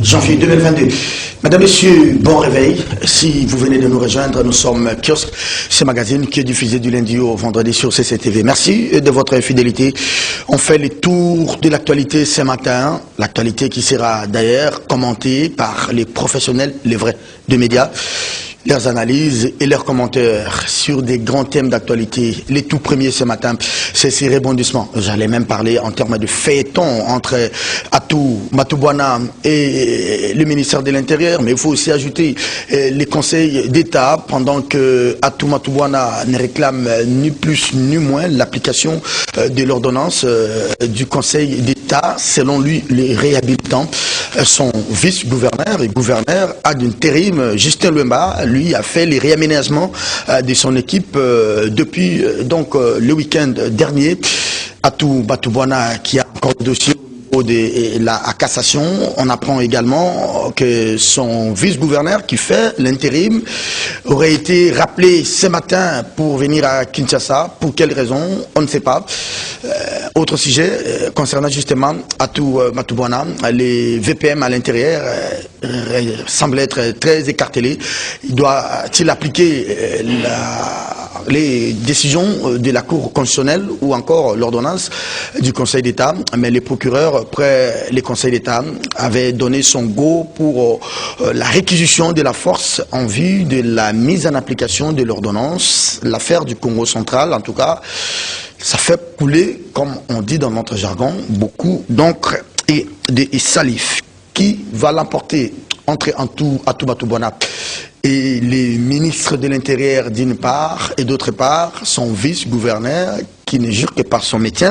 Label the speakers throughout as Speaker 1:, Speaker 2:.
Speaker 1: janvier 2022. Madame, Messieurs, bon réveil. Si vous venez de nous rejoindre, nous sommes Kiosque, ce magazine qui est diffusé du lundi au vendredi sur CCTV. Merci de votre fidélité. On fait le tour de l'actualité ce matin, l'actualité qui sera d'ailleurs commentée par les professionnels, les vrais, des médias. Leurs analyses et leurs commentaires sur des grands thèmes d'actualité. Les tout premiers ce matin, c'est ces rebondissements. J'allais même parler en termes de feuilleton entre Atou Matoubouana et le ministère de l'Intérieur, mais il faut aussi ajouter les conseils d'État pendant que Atou Matoubouana ne réclame ni plus ni moins l'application de l'ordonnance du Conseil d'État. Selon lui, les réhabilitants, son vice-gouverneur et gouverneur ad intérim, Justin Louemba, lui a fait les réaménagements de son équipe depuis donc le week-end dernier. Atou Matoubouana qui a encore le dossier de la cassation. On apprend également que son vice-gouverneur qui fait l'intérim aurait été rappelé ce matin pour venir à Kinshasa. Pour quelle raison? On ne sait pas. Autre sujet concernant justement Atou Matoubouana, les VPM à l'intérieur semblent être très écartelés. Doit-il appliquer les décisions de la Cour constitutionnelle ou encore l'ordonnance du Conseil d'État? Mais les procureurs, après les conseils d'État, avaient donné son go pour la réquisition de la force en vue de la mise en application de l'ordonnance. L'affaire du Congo central, en tout cas, ça fait couler, comme on dit dans notre jargon, beaucoup d'encre et de salive. Qui va l'emporter entre Atou Matoubouana et les ministres de l'Intérieur d'une part, et d'autre part, son vice-gouverneur qui ne jure que par son métier?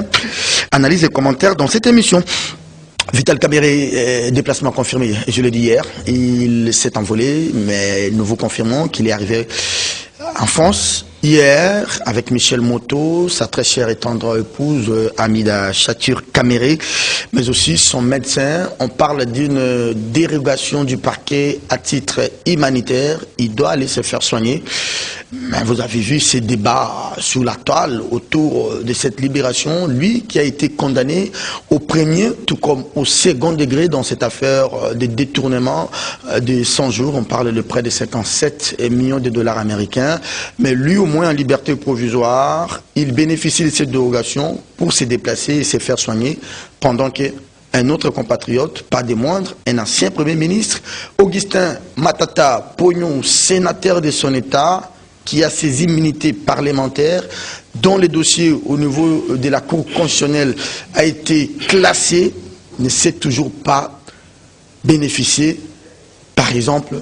Speaker 1: Analyse et commentaires dans cette émission. Vital Kamerhe, déplacement confirmé, je l'ai dit hier, il s'est envolé, mais nous vous confirmons qu'il est arrivé en France hier avec Michel Moto, sa très chère et tendre épouse Amida Chatur Kamerhe, mais aussi son médecin. On parle d'une dérogation du parquet à titre humanitaire. Il doit aller se faire soigner. Mais vous avez vu ces débats sur la toile autour de cette libération. Lui qui a été condamné au premier, tout comme au second degré dans cette affaire de détournement de 100 jours. On parle de près de 57 millions de dollars américains. Mais lui, au moins en liberté provisoire, il bénéficie de cette dérogation pour se déplacer et se faire soigner, pendant qu'un autre compatriote, pas des moindres, un ancien Premier ministre, Augustin Matata Pognon, sénateur de son État, qui a ses immunités parlementaires, dont le dossier au niveau de la Cour constitutionnelle a été classé, ne sait toujours pas bénéficier, par exemple,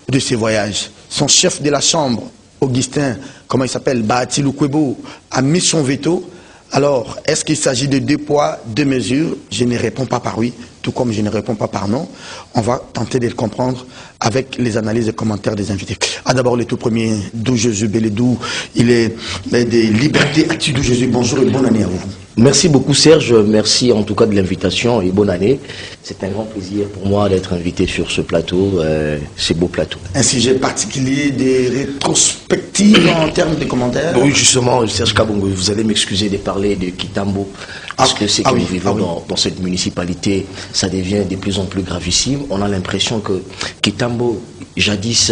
Speaker 1: de ses voyages. Son chef de la Chambre, Augustin, comment il s'appelle, Bahati Lukwebo, a mis son veto. Alors, est-ce qu'il s'agit de 2 poids, 2 mesures? Je ne réponds pas par oui, tout comme je ne réponds pas par non. On va tenter de le comprendre avec les analyses et commentaires des invités. Ah, d'abord, le tout premier, Dou Jésus Beledou, il est des libertés actives. Dou Jésus, bonjour et bonne année à vous.
Speaker 2: Merci beaucoup Serge, merci en tout cas de l'invitation et bonne année. C'est un grand plaisir pour moi d'être invité sur ce plateau, ce beau plateau.
Speaker 1: Un sujet particulier, des rétrospectives en termes de commentaires?
Speaker 2: Oui, justement, Serge Kabongo, vous allez m'excuser de parler de Kitambo, parce que c'est que nous vivons dans cette municipalité, ça devient de plus en plus gravissime. On a l'impression que Kitambo, jadis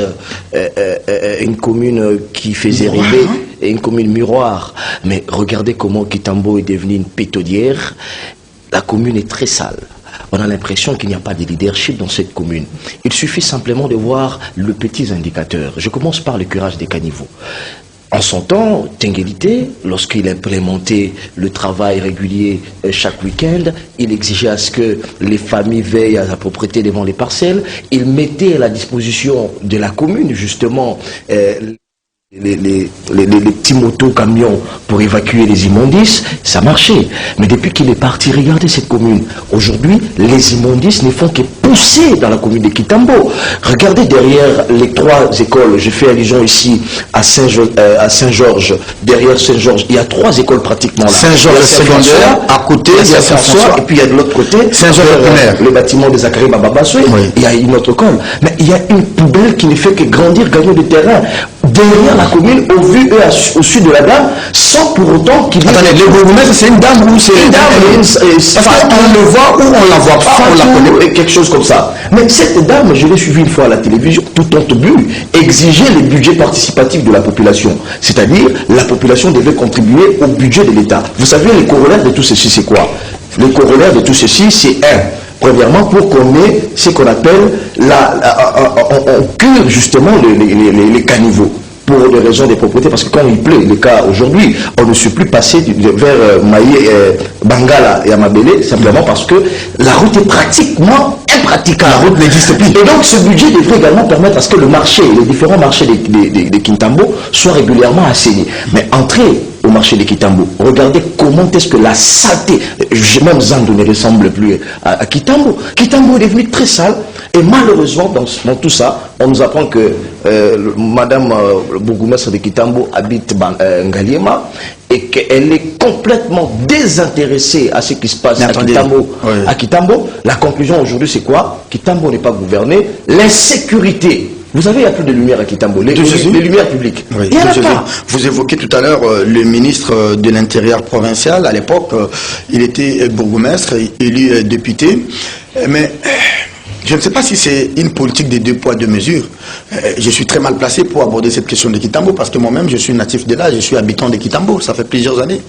Speaker 2: une commune qui faisait rêver, et une commune miroir, mais regardez comment Kitambo est devenu une pétodière. La commune est très sale. On a l'impression qu'il n'y a pas de leadership dans cette commune. Il suffit simplement de voir le petit indicateur. Je commence par le curage des caniveaux. En son temps, Tenguelité, lorsqu'il implémentait le travail régulier chaque week-end, il exigeait à ce que les familles veillent à la propriété devant les parcelles. Il mettait à la disposition de la commune, justement, les petits motos camions pour évacuer les immondices, ça marchait. Mais depuis qu'il est parti, regardez cette commune. Aujourd'hui, les immondices ne font que pousser dans la commune de Kitambo. Regardez derrière les 3 écoles, je fais allusion ici à Saint-Georges, derrière Saint-Georges, il y a 3 écoles pratiquement là.
Speaker 1: Saint-Georges secondaire, à côté, il y a Saint-François,
Speaker 2: et puis il y a de l'autre côté,
Speaker 1: Saint-Georges
Speaker 2: le bâtiment des Zacharie Bababasoué, il y a une autre école. Mais il y a une poubelle qui ne fait que grandir, gagner du terrain. derrière la commune, au vu et au sud de la dame, sans pour autant qu'il y ait...
Speaker 1: Attendez, le bourgmestre, c'est une dame ou c'est
Speaker 2: une dame?
Speaker 1: Parce qu'on le voit ou on la voit pas, on la connaît.
Speaker 2: Quelque chose comme ça. Mais cette dame, je l'ai suivie une fois à la télévision, tout honte bu, exigeait le budget participatif de la population. C'est-à-dire, la population devait contribuer au budget de l'État. Vous savez, les corollaires de tout ceci, c'est quoi? Le corollaire de tout ceci, c'est premièrement, pour qu'on ait ce qu'on appelle on cure justement les caniveaux pour des raisons de propreté, parce que quand il pleut, le cas aujourd'hui, on ne sait plus passer vers Maïe, Bangala et Amabélé, simplement parce que la route est pratiquement impraticable.
Speaker 1: La route n'existe plus.
Speaker 2: Et donc ce budget devrait également permettre à ce que le marché, les différents marchés de Kintambo soient régulièrement assainis. Mais entrez au marché de Kitambo, regardez comment est-ce que la saleté, même Zando ne ressemble plus à Kitambo. Kitambo est devenu très sale, et malheureusement dans tout ça, on nous apprend que Madame le bourgmestre de Kitambo habite Ngaliema et qu'elle est complètement désintéressée à ce qui se passe à Kitambo. La conclusion aujourd'hui c'est quoi? Kitambo n'est pas gouverné, l'insécurité. Vous savez, il n'y a plus de lumière à Kitambo, les lumières publiques.
Speaker 1: Oui,
Speaker 2: il y en a pas.
Speaker 1: Vous évoquez tout à l'heure le ministre de l'Intérieur provincial. À l'époque, il était bourgmestre, élu député. Mais je ne sais pas si c'est une politique des 2 poids 2 mesures. Je suis très mal placé pour aborder cette question de Kitambo parce que moi-même, je suis natif de là, je suis habitant de Kitambo. Ça fait plusieurs années.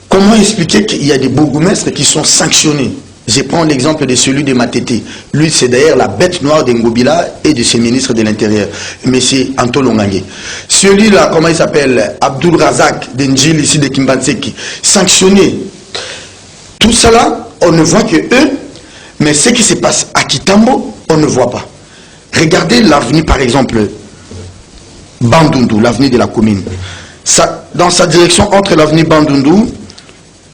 Speaker 1: Comment expliquer qu'il y a des bourgmestres qui sont sanctionnés? Je prends l'exemple de celui de Matete. Lui, c'est d'ailleurs la bête noire d'Ngobila et de ses ministres de l'Intérieur, M. Anton Longange. Celui-là, comment il s'appelle? Abdul Razak d'Enjil, ici de Kimbanseki. Sanctionné. Tout cela, on ne voit que eux, mais ce qui se passe à Kitambo, on ne voit pas. Regardez l'avenue, par exemple, Bandundu, l'avenue de la commune. Dans sa direction entre l'avenue Bandundu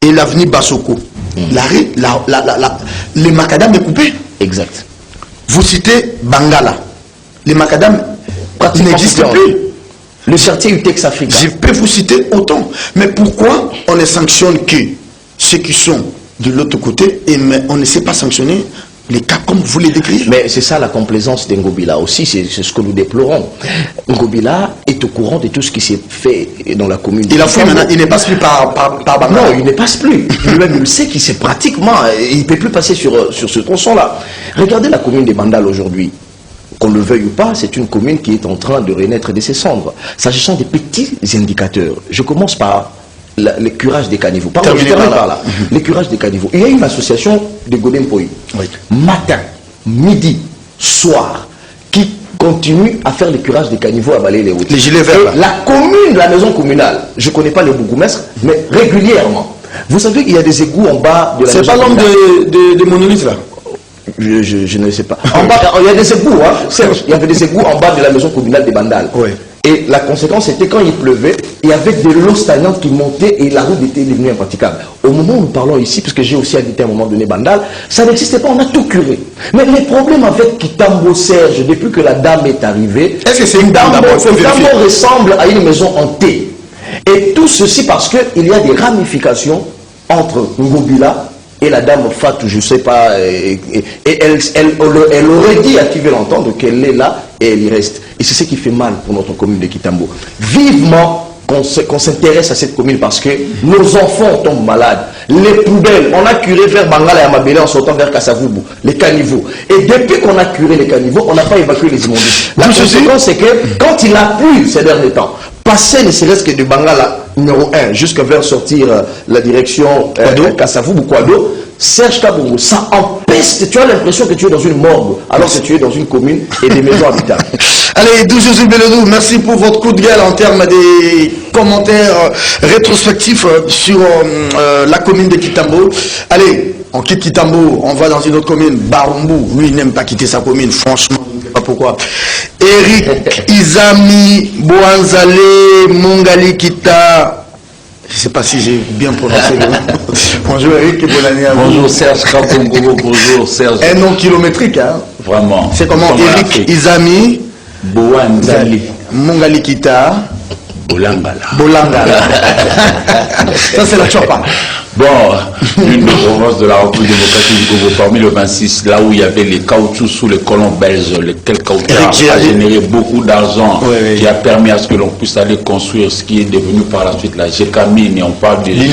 Speaker 1: et l'avenue Basoko. Le macadam est coupé.
Speaker 2: Exact.
Speaker 1: Vous citez Bangala. Le macadam n'existe plus.
Speaker 2: Le quartier UTEX Africa.
Speaker 1: Je peux vous citer autant. Mais pourquoi on ne sanctionne que ceux qui sont de l'autre côté et on ne sait pas sanctionner les cas comme vous les décrivez?
Speaker 2: Mais c'est ça la complaisance d'Ngobila aussi, c'est ce que nous déplorons. Ngobila est au courant de tout ce qui s'est fait dans la commune.
Speaker 1: Il a fait maintenant, il ne passe plus par Bangala.
Speaker 2: Non, il ne passe plus. Lui-même, il sait qu'il sait pratiquement, il ne peut plus passer sur ce tronçon-là. Regardez la commune des Bandal aujourd'hui. Qu'on le veuille ou pas, c'est une commune qui est en train de renaître de ses cendres. S'agissant des petits indicateurs, je commence par le curage des caniveaux. Je termine par là. Le curage des caniveaux. Il y a une association de Godempoï, matin, midi, soir, qui continue à faire le curage des caniveaux, à balayer les routes.
Speaker 1: Les gilets verts.
Speaker 2: La commune, la maison communale, je ne connais pas le bourgmestre, mais régulièrement. Vous savez qu'il y a des égouts en bas de la maison communale.
Speaker 1: C'est pas l'homme de monolithe là?
Speaker 2: Je ne sais pas. En bas, il y a des égouts, hein, Serge. Il y avait des égouts en bas de la maison communale des Bandal.
Speaker 1: Oui.
Speaker 2: Et la conséquence, c'était quand il pleuvait, il y avait de l'eau stagnante qui montait et la route était devenue impraticable. Au moment où nous parlons ici, puisque j'ai aussi habité à un moment donné Bandal, ça n'existait pas, on a tout curé. Mais les problèmes avec Kitambo Serge, depuis que la dame est arrivée,
Speaker 1: est-ce que c'est une dame d'abord?
Speaker 2: Kitambo ressemble à une maison hantée. Et tout ceci parce qu'il y a des ramifications entre Ngobila et la dame Fatou, je ne sais pas, et elle aurait dit à qui veut l'entendre qu'elle est là et elle y reste. Et c'est ce qui fait mal pour notre commune de Kitambo. Vivement qu'on s'intéresse à cette commune parce que nos enfants tombent malades. Les poubelles, on a curé vers Bangala et Amabélé en sortant vers Kassavubu, les caniveaux. Et depuis qu'on a curé les caniveaux, on n'a pas évacué les immondices. La conséquence, c'est que quand il a plu ces derniers temps, passer ne serait-ce que de Bangala numéro 1 jusqu'à vers sortir la direction Kassavubu Kwado, Serge Kabourou, ça empeste. Tu as l'impression que tu es dans une morgue alors que tu es dans une commune et des maisons habitables.
Speaker 1: Allez, Douzou Belodou, merci pour votre coup de gueule en termes des commentaires rétrospectifs sur la commune de Kitambo. Allez, on quitte Kitambo, on va dans une autre commune, Barumbu. Lui, il n'aime pas quitter sa commune, franchement, je ne sais pas pourquoi. Eric Izami Boanzale Mungali Kita. Je ne sais pas si j'ai bien prononcé le nom. Bonjour Eric et bonne année à vous.
Speaker 3: Bonjour Serge Kapongolo, bonjour Serge.
Speaker 1: Un nom kilométrique, hein.
Speaker 3: Vraiment.
Speaker 1: C'est comment Eric Izami
Speaker 3: Boanzali
Speaker 1: Mungali Kita
Speaker 3: Bolangala.
Speaker 1: Bolangala. Ça c'est la chopa.
Speaker 3: Bon, l'une des provinces de la République démocratique du Congo, parmi le 26, là où il y avait les caoutchoucs sous les colons belges, lequel caoutchouc a généré beaucoup d'argent, qui a permis à ce que l'on puisse aller construire ce qui est devenu par la suite la GECAMINE, et on parle de etc.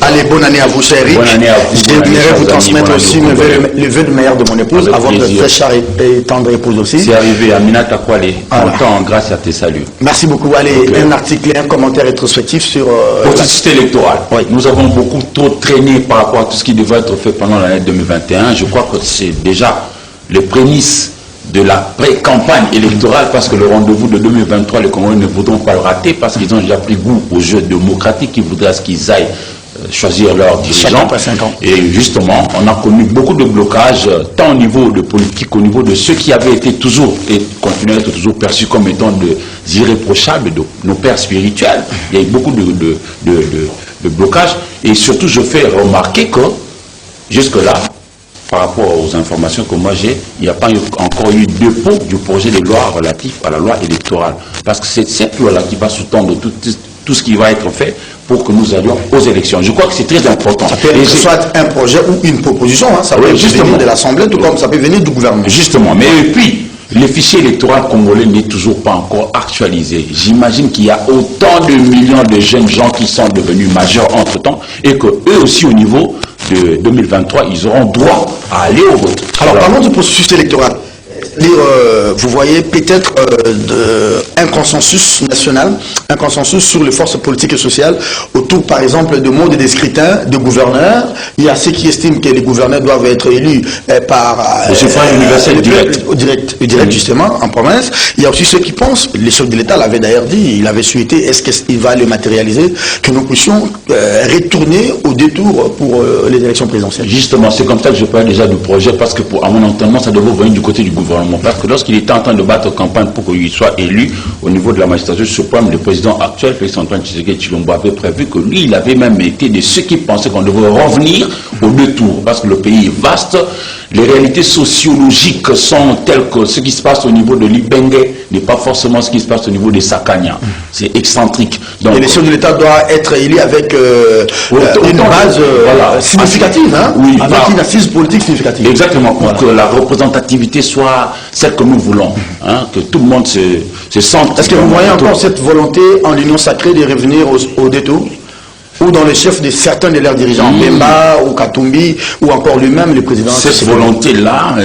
Speaker 1: Allez, bonne année à vous, cher Eric.
Speaker 3: Bonne année à vous.
Speaker 1: J'aimerais vous transmettre aussi le vœu de meilleur de mon épouse, à votre très chère et tendre épouse aussi.
Speaker 3: C'est arrivé, Aminata Kwale, longtemps, grâce à tes saluts.
Speaker 1: Merci beaucoup. Allez, un article et un commentaire rétrospectif sur...
Speaker 3: Processus électoral. Oui. Nous avons beaucoup trop traîné par rapport à tout ce qui devait être fait pendant l'année 2021. Je crois que c'est déjà les prémices de la pré-campagne électorale, parce que le rendez-vous de 2023, les Congolais ne voudront pas le rater, parce qu'ils ont déjà pris goût au jeu démocratique, ils voudraient à ce qu'ils aillent choisir leurs dirigeants. Et justement, on a connu beaucoup de blocages, tant au niveau de politique, au niveau de ceux qui avaient été toujours et continuent à être toujours perçus comme étant des irréprochables, de nos pères spirituels. Il y a eu beaucoup de blocages. Et surtout, je fais remarquer que jusque-là, par rapport aux informations que moi j'ai, il n'y a pas encore eu dépôt du projet de loi relatif à la loi électorale. Parce que c'est cette loi-là qui va sous-tendre tout ce qui va être fait pour que nous allions aux élections. Je crois que c'est très important.
Speaker 1: Ça peut être soit un projet ou une proposition, hein. Ça peut venir de l'Assemblée, tout comme ça peut venir du gouvernement.
Speaker 3: Justement, mais puis, le fichier électoral congolais n'est toujours pas encore actualisé. J'imagine qu'il y a autant de millions de jeunes gens qui sont devenus majeurs entre-temps, et que eux aussi, au niveau de 2023, ils auront droit à aller au vote.
Speaker 1: Alors parlons du processus électoral. Vous voyez peut-être un consensus national, un consensus sur les forces politiques et sociales autour, par exemple, de mode des scrutins de gouverneurs. Il y a ceux qui estiment que les gouverneurs doivent être élus par
Speaker 3: le suffrage universel
Speaker 1: direct justement, en province. Il y a aussi ceux qui pensent, les chefs de l'État l'avaient d'ailleurs dit, il avait souhaité, est-ce qu'il va le matérialiser, que nous puissions retourner au détour pour les élections présidentielles.
Speaker 3: Justement, c'est comme ça que je parle déjà du projet, parce que à mon entendement, ça devait venir du côté du gouvernement. Parce que lorsqu'il était en train de battre campagne pour qu'il soit élu au niveau de la magistrature suprême, le président actuel, Félix Antoine Tshisekedi Tshilombo, avait prévu que lui, il avait même été de ceux qui pensaient qu'on devrait revenir aux deux tours. Parce que le pays est vaste, les réalités sociologiques sont telles que ce qui se passe au niveau de l'Ibenge n'est pas forcément ce qui se passe au niveau de Sakania. C'est excentrique.
Speaker 1: Donc, et les chefs de l'État doivent être élus avec une base significative, hein,
Speaker 3: oui,
Speaker 1: avec une assise politique significative.
Speaker 3: Exactement, pour que la représentativité soit celle que nous voulons, hein, que tout le monde se sente.
Speaker 1: Est-ce que vous voyez encore cette volonté en l'union sacrée de revenir au détour, ou dans les chefs de certains de leurs dirigeants, Bemba ou Katumbi, ou encore lui-même, le président?
Speaker 3: Cette volonté-là,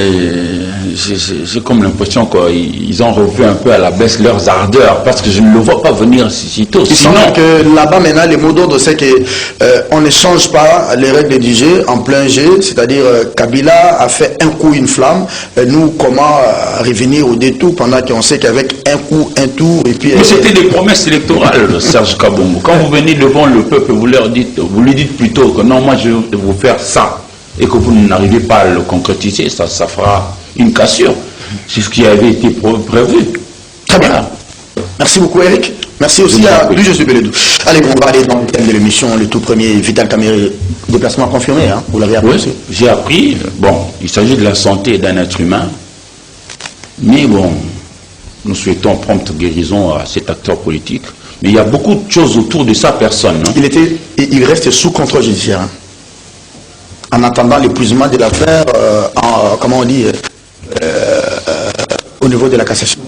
Speaker 3: j'ai comme l'impression qu'ils ont revu un peu à la baisse leurs ardeurs, parce que je ne le vois pas venir si tôt.
Speaker 1: Sinon que là-bas maintenant, les mots d'ordre, c'est qu'on ne change pas les règles du jeu en plein jeu, c'est-à-dire Kabila a fait un coup, une flamme. Nous, comment revenir au détour pendant qu'on sait qu'avec un coup, un tour, et puis...
Speaker 3: Mais c'était des promesses électorales, Serge Kabongo. Quand vous venez devant le peuple, vous lui dites plutôt que non, moi je vais vous faire ça, et que vous n'arrivez pas à le concrétiser, ça fera une cassure. C'est ce qui avait été prévu.
Speaker 1: Très bien. Merci beaucoup, Eric. Merci aussi à lui, je suis Bélédou. Allez, on va aller dans le thème de l'émission, le tout premier, Vital Kamerhe, déplacement confirmé, hein, vous l'avez appris.
Speaker 3: Oui, j'ai appris. Bon, il s'agit de la santé d'un être humain, mais bon, nous souhaitons prompte guérison à cet acteur politique. Mais il y a beaucoup de choses autour de sa personne. Hein.
Speaker 1: Il reste sous contrôle judiciaire. Hein. En attendant l'épuisement de l'affaire, comment on dit, au niveau de la cassation.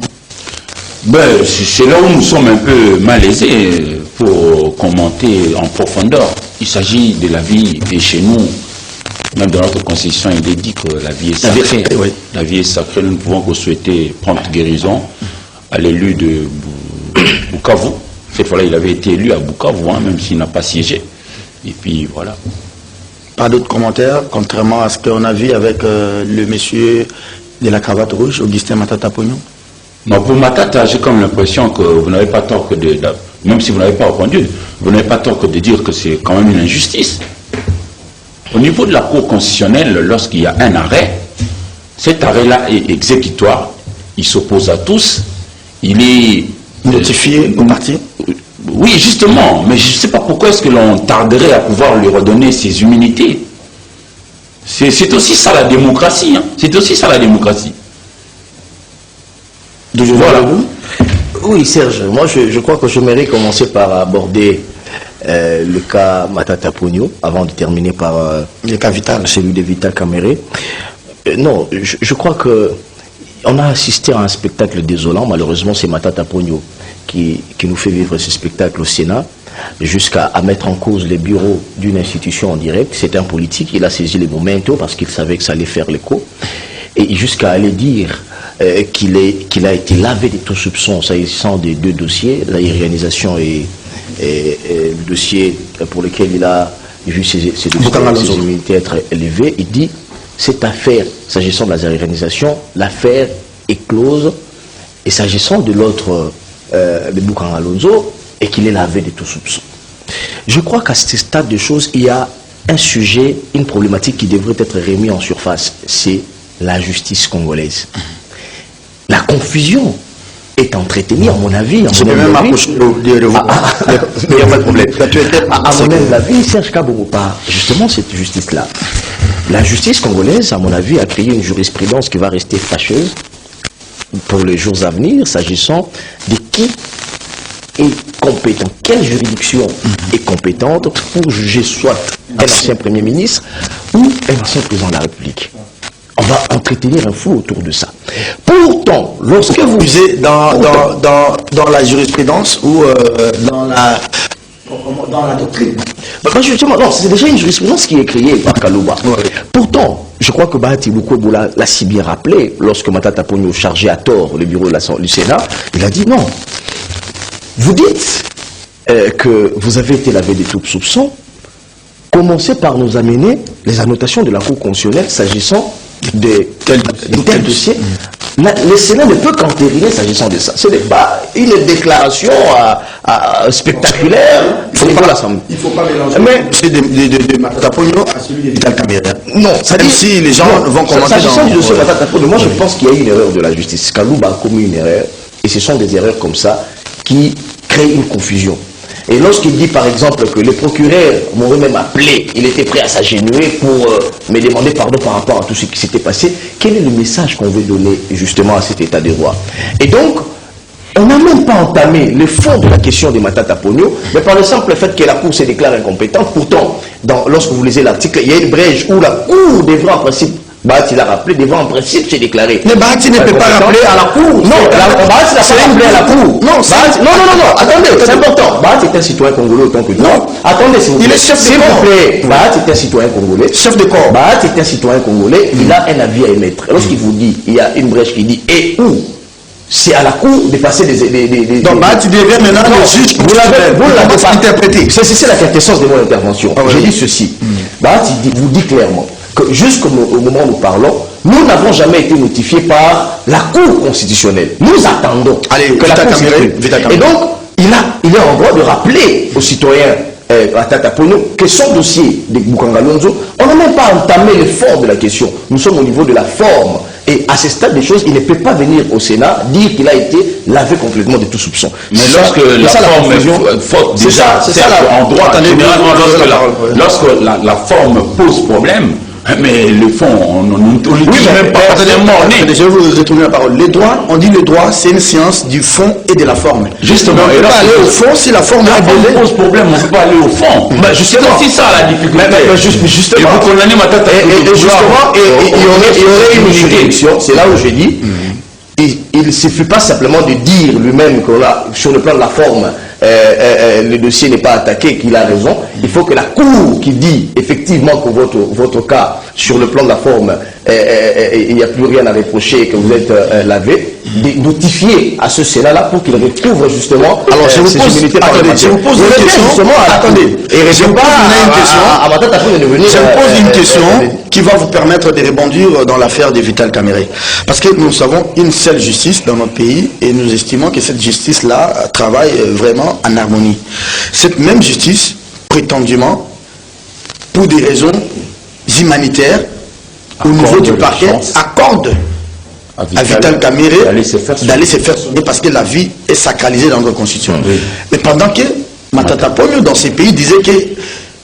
Speaker 3: Ben, c'est là où nous sommes un peu malaisés pour commenter en profondeur. Il s'agit de la vie, et chez nous, même dans notre constitution, il est dit que la vie est sacrée. La vie est sacrée, nous ne pouvons que souhaiter prompte guérison à l'élu de Bukavu. Cette fois-là, il avait été élu à Bukavu, hein, même s'il n'a pas siégé. Et puis, voilà.
Speaker 1: Pas d'autres commentaires, contrairement à ce qu'on a vu avec le monsieur de la cravate rouge, Augustin Matata Pognon?
Speaker 3: Non, pour Matata, j'ai comme l'impression que vous n'avez pas tort que de... Même si vous n'avez pas répondu, vous n'avez pas tort que de dire que c'est quand même une injustice. Au niveau de la Cour constitutionnelle, lorsqu'il y a un arrêt, cet arrêt-là est exécutoire, il s'oppose à tous, il est...
Speaker 1: notifié au parti?
Speaker 3: Oui, justement, mais je ne sais pas pourquoi est-ce que l'on tarderait à pouvoir lui redonner ses immunités. C'est aussi ça la démocratie, hein. C'est aussi ça la démocratie.
Speaker 2: Voilà. Oui, Serge, moi je crois que j'aimerais commencer par aborder le cas Matata Ponyo, avant de terminer par
Speaker 1: le cas Vital,
Speaker 2: celui de Vital Kamerhe. Non, je crois que on a assisté à un spectacle désolant. Malheureusement, c'est Matata Ponyo qui nous fait vivre ce spectacle au Sénat, jusqu'à mettre en cause les bureaux d'une institution en direct. C'est un politique, il a saisi les momentos parce qu'il savait que ça allait faire l'écho, et jusqu'à aller dire qu'il a été lavé de tout soupçon s'agissant des deux dossiers, l'aérianisation et le dossier pour lequel il a vu ses immunités être élevées. Il dit, cette affaire, s'agissant de l'aérianisation, l'affaire est close, et s'agissant de l'autre, de Boukan Alonso, et qu'il est lavé de tout soupçon. Je crois qu'à ce stade de choses, il y a un sujet, une problématique qui devrait être remis en surface, c'est la justice congolaise. La confusion est entretenue, à mon avis.
Speaker 1: Je peux même approcher de vous.
Speaker 2: Il n'y a pas de problème. À mon avis, Serge Kabongo part justement cette justice-là. La justice congolaise, à mon avis, a créé une jurisprudence qui va rester fâcheuse pour les jours à venir, s'agissant de qui est compétent, quelle juridiction est compétente pour juger soit un ancien Premier ministre ou un ancien président de la République. On va entretenir un fou autour de ça. Pourtant, lorsque vous...
Speaker 1: dans la jurisprudence ou dans la doctrine.
Speaker 2: Justement, non, c'est déjà une jurisprudence qui est créée par Kalouba. Ouais. Pourtant, je crois que Bahati Lukwebo l'a si bien rappelé, lorsque Matata Ponyo chargeait à tort le bureau du Sénat, il a dit non. Vous dites que vous avez été lavé de tout soupçon. Commencez par nous amener les annotations de la Cour constitutionnelle s'agissant de tel dossier. Le Sénat ne peut qu'entériner s'agissant de ça. Ce n'est pas une déclaration spectaculaire.
Speaker 1: Il ne faut pas mélanger de Matata Ponyo à celui de Vital Kamerhe.
Speaker 2: Non,
Speaker 1: même si les gens vont commenter
Speaker 2: s'agissant du dossier Matata Ponyo, moi je pense qu'il y a une erreur de la justice. Kalouba a commis une erreur, et ce sont des erreurs comme ça qui créent une confusion. Et lorsqu'il dit par exemple que le procureur m'aurait même appelé, il était prêt à s'agenouiller pour me demander pardon par rapport à tout ce qui s'était passé, quel est le message qu'on veut donner justement à cet état de droit? Et donc, on n'a même pas entamé le fond de la question de Matata Ponyo, mais par le simple fait que la Cour se déclare incompétente. Pourtant, lorsque vous lisez l'article, il y a une brèche où la Cour devra en principe, Bahati l'a rappelé, devant en principe se déclarer.
Speaker 1: Mais Bahati ne peut pas rappeler à la Cour.
Speaker 2: Non, Bahati n'a pas rappelé à la Cour. Non, attendez, c'est important. Bahati est un citoyen congolais autant que nous. Non, attendez, s'il vous plaît.
Speaker 1: Il est chef de corps.
Speaker 2: Bahati est un citoyen congolais.
Speaker 1: Chef de corps.
Speaker 2: Bahati est un citoyen congolais, il a un avis à émettre. Lorsqu'il vous dit, il y a une brèche qui dit, et où c'est à la Cour de passer des...
Speaker 1: Donc Bahati devient maintenant le juge.
Speaker 2: Vous l'avez pas interprété. C'est la quintessence de mon intervention. J'ai dit ceci. Bahati vous dit clairement que jusqu'au moment où nous parlons, nous n'avons jamais été notifiés par la Cour constitutionnelle. Nous attendons que la Cour constitutionnelle. Et donc, il est en droit de rappeler aux citoyens Matata Ponyo que son dossier de Boukan Alonso, on n'a même pas entamé le fond de la question. Nous sommes au niveau de la forme. Et à ce stade des choses, il ne peut pas venir au Sénat dire qu'il a été lavé complètement de tout soupçon.
Speaker 3: Mais lorsque la forme est faute, déjà, en droit, généralement, lorsque la forme pose problème, mais le fond, on ne dit même pas.
Speaker 1: Je vais vous retourner la parole. Les droits, on dit le droit, c'est une science du fond et de la forme.
Speaker 3: Justement,
Speaker 1: on ne peut pas aller au fond si la forme
Speaker 3: pose problème, on ne peut pas aller au fond. C'est aussi ça la difficulté.
Speaker 2: Justement,
Speaker 3: et vous condamnez Matata.
Speaker 2: Et il y aurait une juridiction, c'est là où je dis, il ne suffit pas simplement de dire lui-même que sur le plan de la forme, le dossier n'est pas attaqué, qu'il a raison. Il faut que la Cour qui dit effectivement que votre cas, sur le plan de la forme, il n'y a plus rien à reprocher, que vous êtes lavé, notifier à ce Sénat-là pour qu'il recouvre justement.
Speaker 1: Alors je vous pose une question. Attendez. Et je vous pose une question qui va vous permettre de rebondir dans l'affaire de Vital Kamerhe. Parce que nous avons une seule justice dans notre pays et nous estimons que cette justice-là travaille vraiment en harmonie. Cette même justice, prétendument, pour des raisons humanitaires, au niveau du parquet, accorde à Vital Kamerhe d'aller se faire soigner parce que la vie est sacralisée dans notre constitution. Oui. Mais pendant que Matata Ponyo, dans ces pays, disait que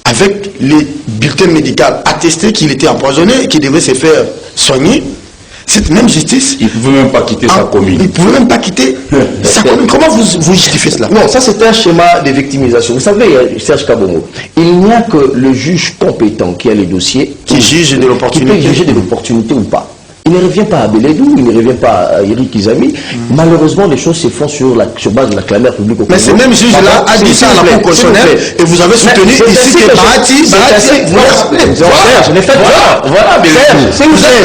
Speaker 1: avec les bulletins médicaux attestés qu'il était empoisonné et qu'il devait se faire soigner, cette même justice...
Speaker 3: Il ne pouvait même pas quitter sa commune.
Speaker 1: Il ne pouvait même pas quitter sa commune. Comment vous justifiez cela?
Speaker 2: Non, ça c'est un schéma de victimisation. Vous savez, Serge Kabongo, il n'y a que le juge compétent qui a les dossiers,
Speaker 1: qui juge de l'opportunité.
Speaker 2: Qui peut juger de l'opportunité ou pas. Il ne revient pas à Beledou, il ne revient pas à Eric Izami. Malheureusement, les choses se font sur base de la clameur publique au Congo.
Speaker 1: Mais ce même juge-là a dit ça à la Cour constitutionnelle et vous avez soutenu ici que Bahati...
Speaker 2: Serge, ne faites pas. Voilà, s'il vous plaît,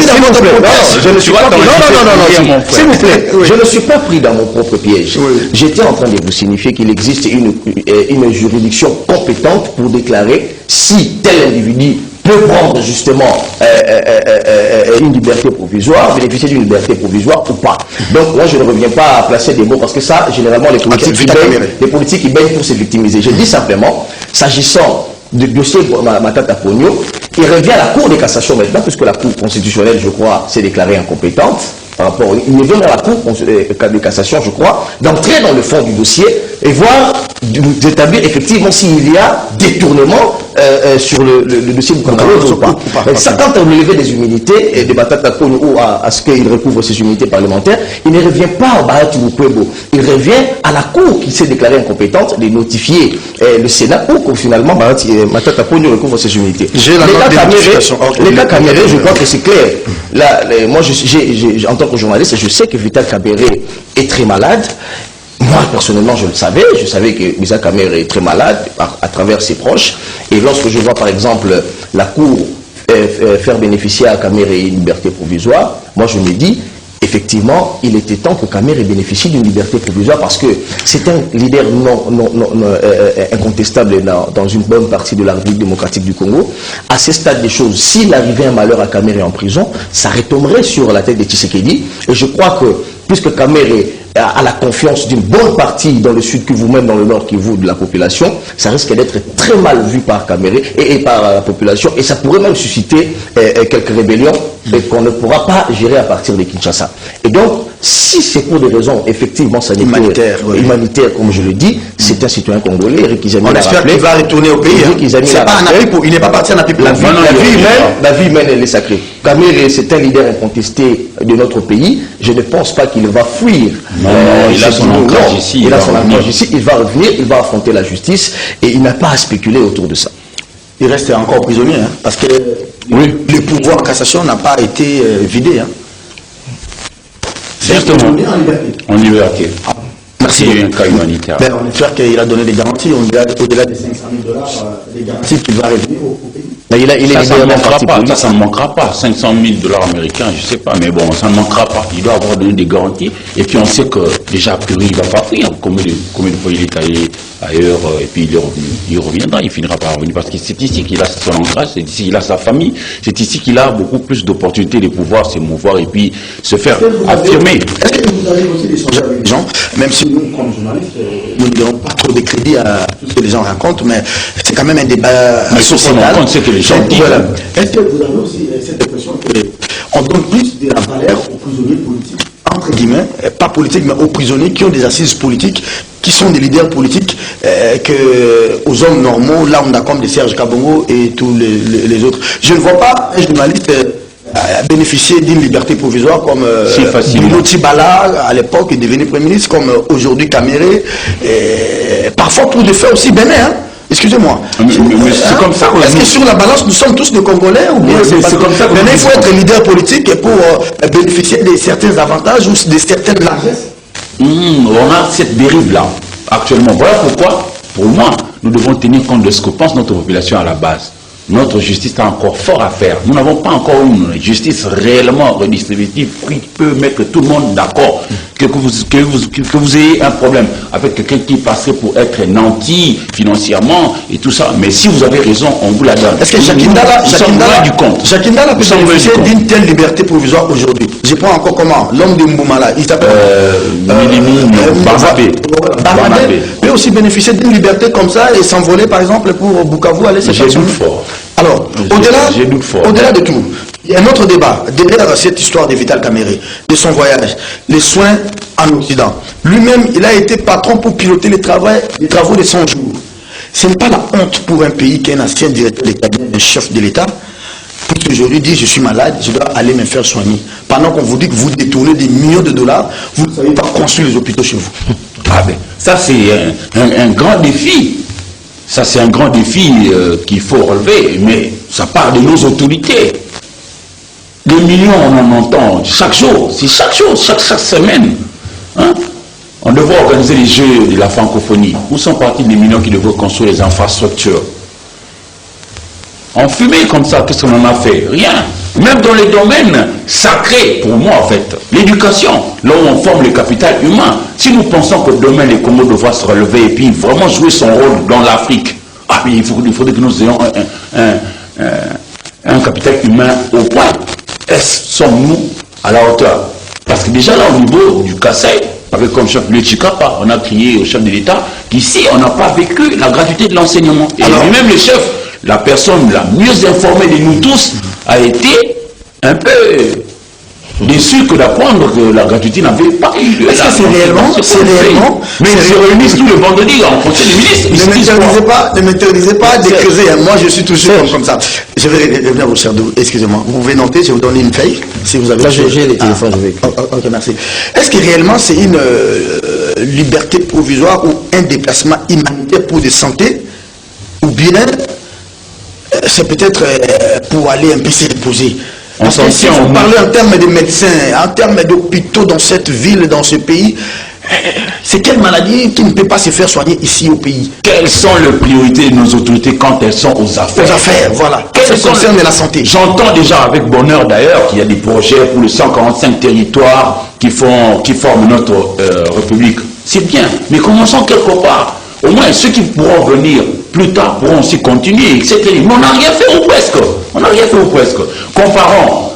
Speaker 2: je ne suis pas pris dans mon propre piège. J'étais en train de vous signifier qu'il existe une juridiction compétente pour déclarer si tel individu peut prendre justement une liberté provisoire, bénéficier d'une liberté provisoire ou pas. Donc moi je ne reviens pas à placer des mots parce que ça, généralement les politiques ils baignent pour se victimiser. Je dis simplement, s'agissant du dossier Matata Ponyo, il revient à la Cour de cassation maintenant, puisque la Cour constitutionnelle, je crois, s'est déclarée incompétente. Par rapport, il revient à la Cour de cassation, je crois, d'entrer dans le fond du dossier et voir, d'établir effectivement s'il y a détournement sur le dossier du Congo ou pas. Ça, quand on relève des immunités et de Matata Ponyo ou à ce qu'il recouvre ses immunités parlementaires, il ne revient pas au Bahati Mukwebo. Il revient à la Cour qui s'est déclarée incompétente de notifier le Sénat ou que finalement Matata Ponyo recouvre ses immunités. Les cas Caméré, je crois que c'est clair. Là, moi, en tant que journaliste, je sais que Vital Kamerhe est très malade. Moi, personnellement, je savais que Vital Kamerhe est très malade à travers ses proches. Et lorsque je vois, par exemple, la Cour faire bénéficier à Kamerhe une liberté provisoire, moi, je me dis, effectivement, il était temps que Kamerhe bénéficie d'une liberté provisoire parce que c'est un leader incontestable dans une bonne partie de la République démocratique du Congo. À ce stade des choses, s'il arrivait un malheur à Kamerhe en prison, ça retomberait sur la tête de Tshisekedi. Et je crois que, puisque Kamerhe a la confiance d'une bonne partie dans le sud que vous-même dans le nord qui vous de la population, ça risque d'être très mal vu par Kamerhe et par la population et ça pourrait même susciter quelques rébellions qu'on ne pourra pas gérer à partir de Kinshasa. Et donc, si c'est pour des raisons effectivement sanitaires, humanitaires, comme je le dis, c'est un citoyen congolais, Eric Izami.
Speaker 1: On espère qu'il va retourner au pays. Il n'est pas parti à Napi pour
Speaker 2: la vie humaine, elle est sacrée. Kamerhe, c'est un leader incontesté de notre pays. Je ne pense pas qu'il va fuir.
Speaker 3: Il a son ancrage ici.
Speaker 2: Il a son ancrage ici. Il va revenir, il va affronter la justice et il n'a pas à spéculer autour de ça.
Speaker 1: Il reste encore prisonnier, hein, parce que le pouvoir en cassation n'a pas été vidé. Hein.
Speaker 3: Justement, en liberté.
Speaker 1: Merci.
Speaker 3: Il y a eu un cas humanitaire.
Speaker 1: Ben, on espère qu'il a donné des garanties. On dit au-delà des $500 000, des garanties qu'il va revenir au pays.
Speaker 3: Ça ne manquera pas. 500 000 $ américains, je ne sais pas, mais bon, ça ne manquera pas. Il doit avoir donné des garanties. Et puis on sait que déjà, Puri, il ne va pas fuir. Combien de fois il est allé ailleurs, et puis il est revenu. Il reviendra, il finira par revenir. Parce que c'est ici qu'il a son ancrage, c'est ici qu'il a sa famille, c'est ici qu'il a beaucoup plus d'opportunités de pouvoir se mouvoir et puis se faire affirmer.
Speaker 1: Est-ce que vous avez aussi d'échanger avec les gens, même si nous, comme journalistes, nous ne donnons pas trop de crédit à tout ce que les gens racontent, mais c'est quand même un débat
Speaker 3: sociétal. C'est que les gens disent.
Speaker 1: Voilà. Est-ce que vous avez aussi cette impression qu'on donne plus de la valeur aux prisonniers politiques, entre guillemets, pas politiques, mais aux prisonniers qui ont des assises politiques, qui sont des leaders politiques, qu'aux hommes normaux, là on a comme des Serge Kabongo et tous les autres. Je ne vois pas un journaliste bénéficier d'une liberté provisoire comme Bruno Tibala à l'époque est devenu Premier ministre, comme aujourd'hui Kamerhe, parfois pour des faits aussi bénins. Hein. Excusez-moi.
Speaker 3: C'est comme ça.
Speaker 1: Est-ce que sur la balance, nous sommes tous des Congolais ou bien c'est comme ça? Maintenant, il faut être leader politique pour bénéficier de certains avantages ou de certaines largesses.
Speaker 3: On a cette dérive-là, actuellement. Voilà pourquoi, pour moi, nous devons tenir compte de ce que pense notre population à la base. Notre justice a encore fort à faire. Nous n'avons pas encore une justice réellement redistributive qui peut mettre tout le monde d'accord. Que vous ayez un problème avec quelqu'un qui passerait pour être nanti financièrement et tout ça. Mais si vous avez raison, on vous la donne.
Speaker 1: Est-ce que Jacques Ndala peut bénéficier d'une telle liberté provisoire aujourd'hui? Je prends encore comment? L'homme de Mboumala, il s'appelle Barnabé. Peut aussi bénéficier d'une liberté comme ça et s'envoler par exemple pour Bukavu aller se faire.
Speaker 3: J'ai doute fort.
Speaker 1: Alors, au-delà de tout, il y a un autre débat derrière cette histoire de Vital Kamerhe, de son voyage, les soins en Occident. Lui-même, il a été patron pour piloter les travaux de 100 jours. Ce n'est pas la honte pour un pays qui est un ancien directeur de cabinet, un chef de l'État, Aujourd'hui dit je suis malade, je dois aller me faire soigner. Pendant qu'on vous dit que vous détournez des millions de dollars, vous ne savez pas construire les hôpitaux chez vous.
Speaker 3: Ah ben, ça c'est un grand défi. Ça c'est un grand défi qu'il faut relever, mais ça part de nos autorités. Des millions on en entend chaque jour, c'est chaque jour, chaque semaine. Hein? On devrait organiser les Jeux de la francophonie. Où sont partis les millions qui devraient construire les infrastructures? En fumée comme ça, qu'est-ce qu'on en a fait? Rien. Même dans les domaines sacrés, pour moi en fait, l'éducation, là où on forme le capital humain. Si nous pensons que demain les Congo devra se relever et puis vraiment jouer son rôle dans l'Afrique, ah mais il faudrait que nous ayons un capital humain au point. Sommes-nous à la hauteur? Parce que déjà là au niveau du Kassai, avec comme chef de Chikapa, on a crié au chef de l'État qu'ici on n'a pas vécu la gratuité de l'enseignement. Et lui-même le chef, la personne la mieux informée de nous tous, a été un peu déçu que d'apprendre que la gratuité n'avait pas eu lieu.
Speaker 1: Est-ce que c'est réellement
Speaker 3: mais ils se réunissent tout le vendredi en conseil des ministres.
Speaker 1: Ne m'interdisez pas de creuser. Moi, je suis toujours comme ça. Je vais revenir au cher de vous. Excusez-moi. Vous pouvez noter, je vais vous donner une feuille. Si vous avez.
Speaker 2: Là, j'ai les téléphones.
Speaker 1: Ok, merci. Est-ce que réellement c'est une liberté provisoire ou un déplacement humanitaire pour des santé, ou bien c'est peut-être pour aller un peu se reposer? Parce que si vous parlez en termes de médecins, en termes d'hôpitaux dans cette ville, dans ce pays, c'est quelle maladie qui ne peut pas se faire soigner ici au pays?
Speaker 3: Quelles sont les priorités de nos autorités quand elles sont aux affaires?
Speaker 1: Aux affaires, voilà. Quelles concernent la santé?
Speaker 3: J'entends déjà avec bonheur d'ailleurs qu'il y a des projets pour les 145 territoires qui forment notre République. C'est bien, mais commençons quelque part. Au moins ceux qui pourront venir plus tard pourront aussi continuer, etc. Mais on n'a rien fait ou presque. On n'a rien fait ou presque. Comparons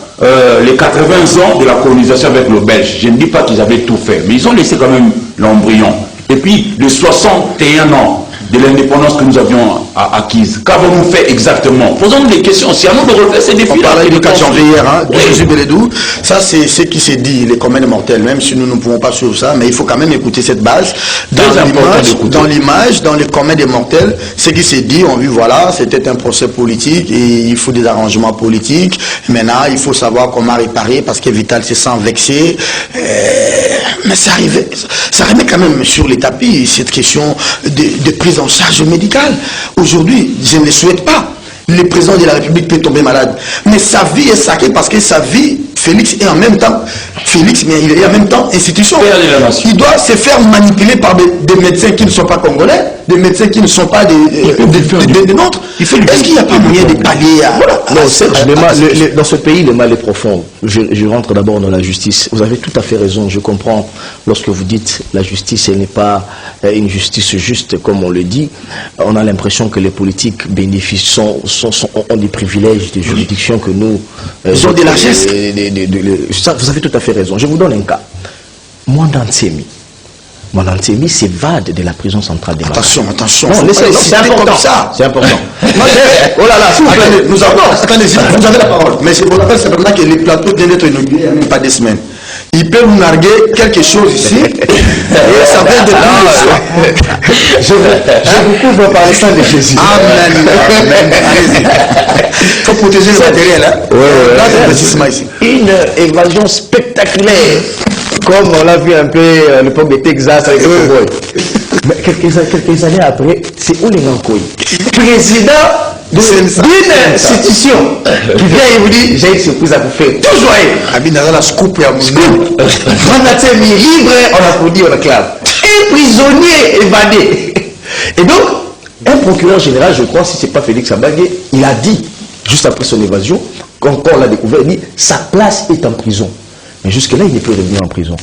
Speaker 3: les 80 ans de la colonisation avec le Belge. Je ne dis pas qu'ils avaient tout fait, mais ils ont laissé quand même l'embryon. Et puis les 61 ans de l'indépendance que nous avions acquise. Qu'avons-nous fait exactement? Posons-nous des questions. C'est à nous de refaire ces défis.
Speaker 1: On parlait du 4 janvier hier, hein, de Jésus Bélédou. Ça, c'est ce qui s'est dit, les communs mortels, même si nous ne pouvons pas suivre ça, mais il faut quand même écouter cette base. Dans l'image, dans les communs des mortels, ce qui s'est dit, on vu, voilà, c'était un procès politique et il faut des arrangements politiques. Maintenant, il faut savoir comment réparer parce que Vital se sent vexé. Mais ça remet quand même sur les tapis cette question de prise en charge médicale. Aujourd'hui, je ne le souhaite pas. Le président de la République peut tomber malade. Mais sa vie est sacrée parce que sa vie, Félix est en même temps Félix, mais il est en même temps institution. Il doit se faire manipuler par des médecins qui ne sont pas congolais, des médecins qui ne sont pas des nôtres. Est-ce qu'il n'y a pas moyen de pallier à... Voilà.
Speaker 2: Non, dans ce pays, le mal est profond. Je rentre d'abord dans la justice. Vous avez tout à fait raison. Je comprends lorsque vous dites la justice, elle n'est pas une justice juste, comme on le dit. On a l'impression que les politiques bénéficient, ont des privilèges, des juridictions que nous...
Speaker 1: Ils ont des largesses.
Speaker 2: Vous avez tout à fait raison. Je vous donne un cas. Mon Antsemi s'évade de la prison centrale des Malades.
Speaker 1: Attention.
Speaker 2: Non, c'est important. C'est important. Oh là là, s'il vous plaît.
Speaker 1: Nous avons, attendez, vous avez la parole. Mais c'est pour la peine simplement que les plateaux viennent d'être inaugurés il n'y a même pas des semaines. Il peut nous narguer quelque chose ici et ça vient de nous.
Speaker 2: Je vous couvre par le sang de Jésus.
Speaker 1: Amen. Allez-y. Il faut protéger le matériel. Hein? Là, c'est l'investissement ici.
Speaker 2: Une évasion spectaculaire, comme on l'a vu un peu à l'époque de Texas avec le cowboy. Mais quelques années après, c'est Oulengankoy, président d'une institution qui vient et vous dit j'ai une surprise à vous faire. Tout joyeux.
Speaker 1: Abinara la scoop ya
Speaker 2: Mon Antsemi libre, on applaudit, on acclame. Un prisonnier évadé. Et donc, un procureur général, je crois, si ce n'est pas Félix Abagé, il a dit, juste après son évasion, quand on l'a découvert, il dit sa place est en prison. Mais jusque-là, il n'est plus revenu en prison.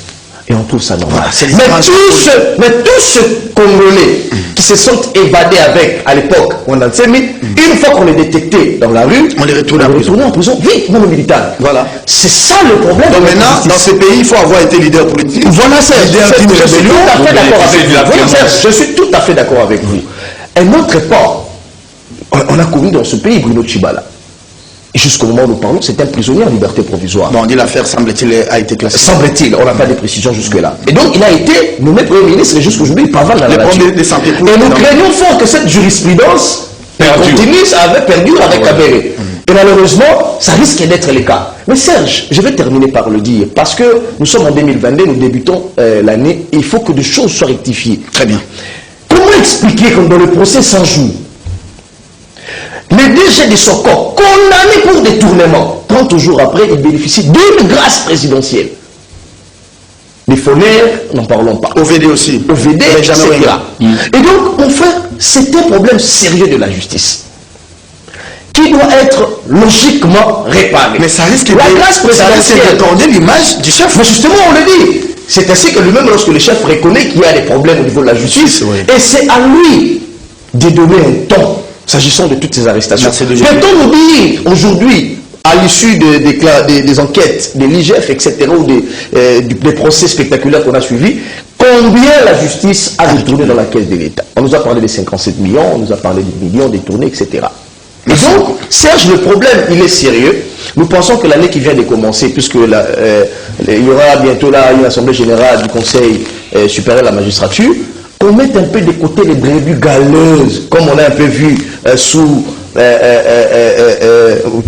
Speaker 2: Et on trouve ça normal. Mais tous ceux Congolais qui se sont évadés avec, à l'époque, on a une fois qu'on les détectait dans la rue,
Speaker 1: on les retourne
Speaker 2: en prison. Vite, même militant.
Speaker 1: Voilà.
Speaker 2: C'est ça le problème.
Speaker 1: Donc maintenant, dans ce pays, il faut avoir été leader politique.
Speaker 2: Voilà, je suis tout à fait d'accord avec vous. Un autre pas, on a connu dans ce pays Bruno Tshibala. Jusqu'au moment où nous parlons, c'est un prisonnier en liberté provisoire.
Speaker 1: Bon, on dit l'affaire, semble-t-il, a été classée.
Speaker 2: Semble-t-il, on n'a pas de précisions jusque-là. Et donc, il a été nommé Premier ministre et jusqu'aujourd'hui, il parle dans la nature. Et nous craignons fort que cette jurisprudence continue avec Kabéré. Et malheureusement, ça risque d'être le cas. Mais Serge, je vais terminer par le dire, parce que nous sommes en 2022, nous débutons l'année, et il faut que des choses soient rectifiées.
Speaker 1: Très bien.
Speaker 2: Comment expliquer que dans le procès 100 jours, les DG de Sokok, condamnés pour détournement, 30 jours après, ils bénéficient d'une grâce présidentielle. Les Foner, n'en parlons pas.
Speaker 1: OVD aussi.
Speaker 2: OVD, etc. Et donc, enfin, c'est un problème sérieux de la justice, qui doit être logiquement réparé.
Speaker 1: Mais ça risque
Speaker 2: la grâce présidentielle
Speaker 1: d'accorder l'image du chef.
Speaker 2: Mais justement, on le dit. C'est ainsi que lui-même, lorsque le chef reconnaît qu'il y a des problèmes au niveau de la justice, et c'est à lui de donner un ton, s'agissant de toutes ces arrestations. Peut-on nous dire, aujourd'hui, à l'issue des enquêtes, de l'IGF, etc., ou des procès spectaculaires qu'on a suivis, combien la justice a détourné dans la caisse de l'État? On nous a parlé des 57 millions, on nous a parlé des millions détournés, etc. Et donc, Serge, le problème, il est sérieux. Nous pensons que l'année qui vient de commencer, puisque il y aura bientôt là une assemblée générale du Conseil supérieur de la magistrature, qu'on mette un peu de côté les brebis galeuses, comme on a un peu vu sous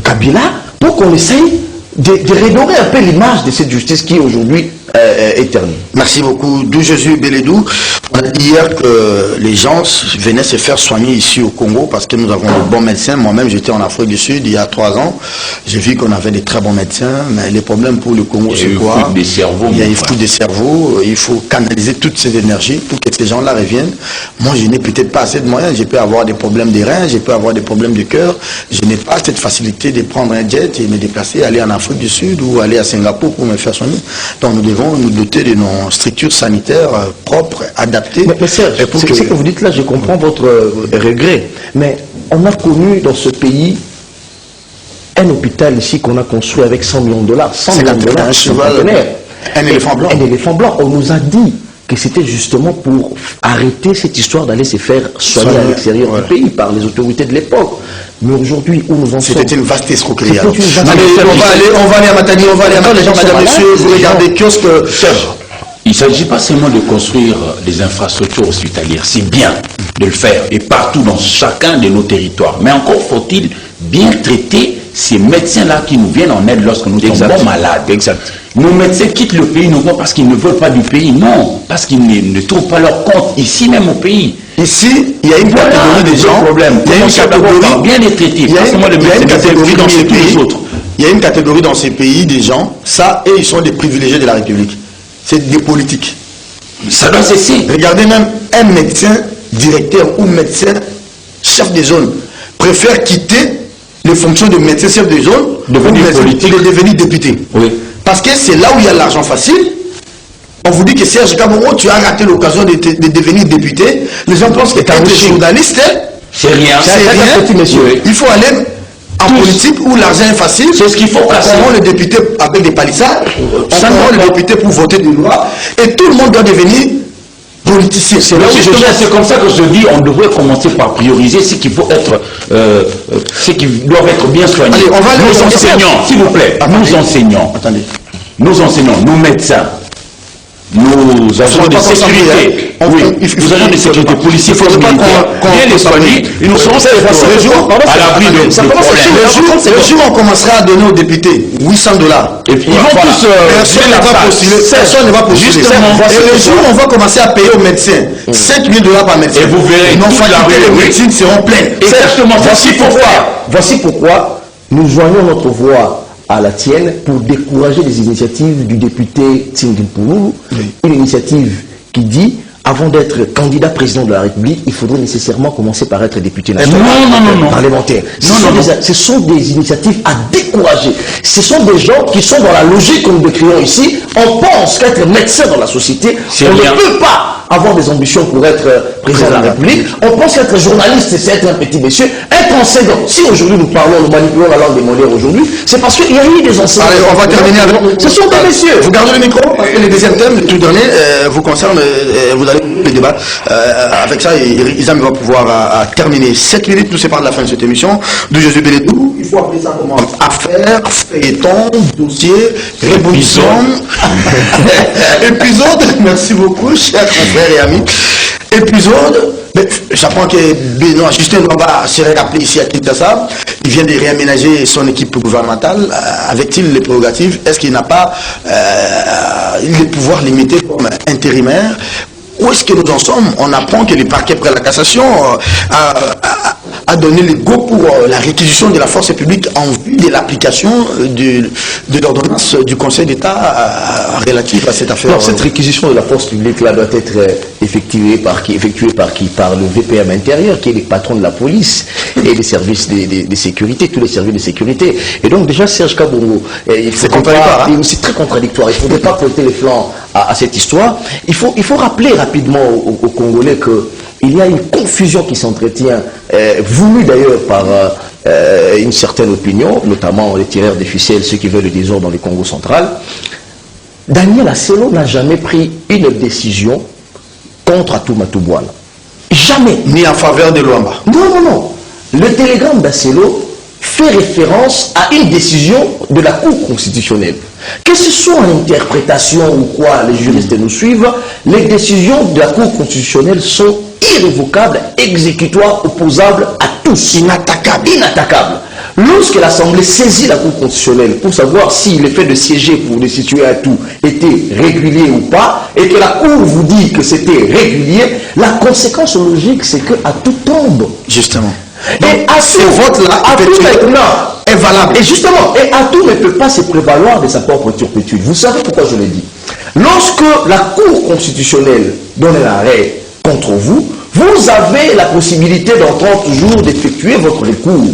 Speaker 2: Kabila, pour qu'on essaye de redorer un peu l'image de cette justice qui aujourd'hui est ternie.
Speaker 1: Merci beaucoup. D'où Jésus Beledou. On a dit hier que les gens venaient se faire soigner ici au Congo parce que nous avons de bons médecins. Moi-même, j'étais en Afrique du Sud il y a 3 ans. J'ai vu qu'on avait des très bons médecins, mais les problèmes pour le Congo, c'est quoi? Il y a une fuite des cerveaux. Il faut canaliser toutes ces énergies pour que ces gens-là reviennent. Moi, je n'ai peut-être pas assez de moyens. Je peux avoir des problèmes des reins, je peux avoir des problèmes de cœur. Je n'ai pas cette facilité de prendre un jet et me déplacer, aller en Afrique du Sud ou aller à Singapour pour me faire soigner. Donc, nous devons nous doter de nos structures sanitaires propres, adaptées.
Speaker 2: Mais Serge, ce que vous dites là, je comprends votre regret. Mais on a connu dans ce pays un hôpital ici qu'on a construit avec 100 millions de dollars. 100 millions de dollars,
Speaker 1: un éléphant blanc.
Speaker 2: Un éléphant blanc. On nous a dit que c'était justement pour arrêter cette histoire d'aller se faire soigner à l'extérieur du pays par les autorités de l'époque. Mais aujourd'hui, où nous en sommes?
Speaker 1: C'était une vaste escroquerie.
Speaker 2: On
Speaker 1: va aller à Matadi, on va aller à Matadi, madame, monsieur, vous regardez kiosque.
Speaker 3: Il ne s'agit pas seulement de construire des infrastructures hospitalières, c'est bien de le faire, et partout dans chacun de nos territoires. Mais encore faut-il bien traiter ces médecins-là qui nous viennent en aide lorsque nous tombons malades.
Speaker 2: Exact.
Speaker 3: Nos médecins quittent le pays non pas parce qu'ils ne veulent pas du pays, non, parce qu'ils ne trouvent pas leur compte ici même au pays.
Speaker 1: Ici, il y a une catégorie de gens, il y a une catégorie
Speaker 3: bien les traiter,
Speaker 1: il y a une catégorie dans ces pays, il y a une catégorie dans ces pays des gens, ça, et ils sont des privilégiés de la République. C'est des politiques.
Speaker 3: Ça doit cesser.
Speaker 1: Regardez même un médecin directeur ou médecin chef de zone préfère quitter les fonctions de médecin chef de zone pour devenir député.
Speaker 3: Oui.
Speaker 1: Parce que c'est là où il y a l'argent facile. On vous dit que Serge Kabouro, tu as raté l'occasion de devenir député. Les gens pensent que tu es journaliste.
Speaker 3: C'est rien.
Speaker 1: C'est rien.
Speaker 3: Petit monsieur.
Speaker 1: Il faut aller en politique où l'argent est facile.
Speaker 3: C'est ce qu'il faut casser.
Speaker 1: On prend le député avec des palissades. On prend le député pour voter des lois. Et tout le monde doit devenir politicien.
Speaker 3: C'est comme ça que je dis, on devrait commencer par prioriser ce qu'il faut être, ce qui doivent être bien soignés.
Speaker 1: Allez, on va
Speaker 3: nos enseignants, s'il vous plaît, nos enseignants, nos médecins, nos agents de sécurité, nos agents de sécurité, policiers, forces militaires, bien les soigner, et nous serons à l'abri de problèmes.
Speaker 1: Le jour où on commencera à donner aux députés $800,
Speaker 3: et puis ils vont tous
Speaker 1: personne ne va postuler. Et le jour où on va commencer à payer aux médecins $5 000 par médecin,
Speaker 3: et vous verrez,
Speaker 1: nos facultés de médecine seront pleines.
Speaker 3: Exactement,
Speaker 2: voici pourquoi nous joignons notre voix à la tienne pour décourager les initiatives du député Tsingimpoulou, une initiative qui dit, avant d'être candidat président de la République, il faudrait nécessairement commencer par être député national, parlementaire. Ce sont des initiatives à décourager. Ce sont des gens qui sont dans la logique que nous décrivons ici. On pense qu'être médecin dans la société, on ne peut pas avoir des ambitions pour être président de la République. On pense qu'être journaliste, c'est être un petit monsieur. Être enseignant, si aujourd'hui nous parlons, nous manipulons la langue des modèles aujourd'hui, c'est parce qu'il y a eu des enseignants.
Speaker 1: Allez, on va terminer avec...
Speaker 2: Ce sont des messieurs.
Speaker 1: Vous gardez le micro, parce que le deuxième thème, le tout dernier, vous concerne, vous allez le débat. Avec ça, Isam va pouvoir terminer 7 minutes, nous séparons de la fin de cette émission. De Jésus Beledou, il faut appeler ça comment? Affaires, feuilleton, dossier, rébondissement, épisode. Merci beaucoup, chers confrères et amis. épisode, j'apprends que Benoît Justin Nwamba serait rappelé ici à Kinshasa. Il vient de réaménager son équipe gouvernementale. Avec-il les prérogatives? Est-ce qu'il n'a pas les pouvoirs limités comme intérimaire? Où est-ce que nous en sommes? On apprend que le parquet près la cassation a donné le go pour la réquisition de la force publique en vue de l'application de l'ordonnance du Conseil d'État relative à cette affaire.
Speaker 2: Non, cette réquisition de la force publique là doit être effectuée par qui? Par le VPM intérieur, qui est le patron de la police et les services de sécurité, tous les services de sécurité. Et donc déjà Serge Kabongo,
Speaker 1: c'est contradictoire.
Speaker 2: C'est très contradictoire. Il ne faudrait pas porter les flancs à cette histoire. Il faut rappeler rapidement aux Congolais que il y a une confusion qui s'entretient, voulue d'ailleurs par une certaine opinion, notamment les tireurs de ficelles, ceux qui veulent le désordre dans le Congo central. Daniel Asselo n'a jamais pris une décision contre Atouma Touboana. Jamais.
Speaker 1: Ni en faveur de Luamba.
Speaker 2: Non. Le télégramme d'Asselo fait référence à une décision de la Cour constitutionnelle. Que ce soit en interprétation ou quoi, les juristes nous suivent, les décisions de la Cour constitutionnelle sont irrévocables, exécutoires, opposables à tous.
Speaker 1: Inattaquables.
Speaker 2: Lorsque l'Assemblée saisit la Cour constitutionnelle pour savoir si le fait de siéger pour destituer à tout était régulier ou pas, et que la Cour vous dit que c'était régulier, la conséquence logique, c'est que à tout tombe.
Speaker 1: Justement.
Speaker 2: Et
Speaker 1: ce vote-là est valable.
Speaker 2: Et justement, et Atou ne peut pas se prévaloir de sa propre turpitude. Vous savez pourquoi je l'ai dit? Lorsque la Cour constitutionnelle donne l'arrêt contre vous, vous avez la possibilité dans 30 jours d'effectuer votre recours.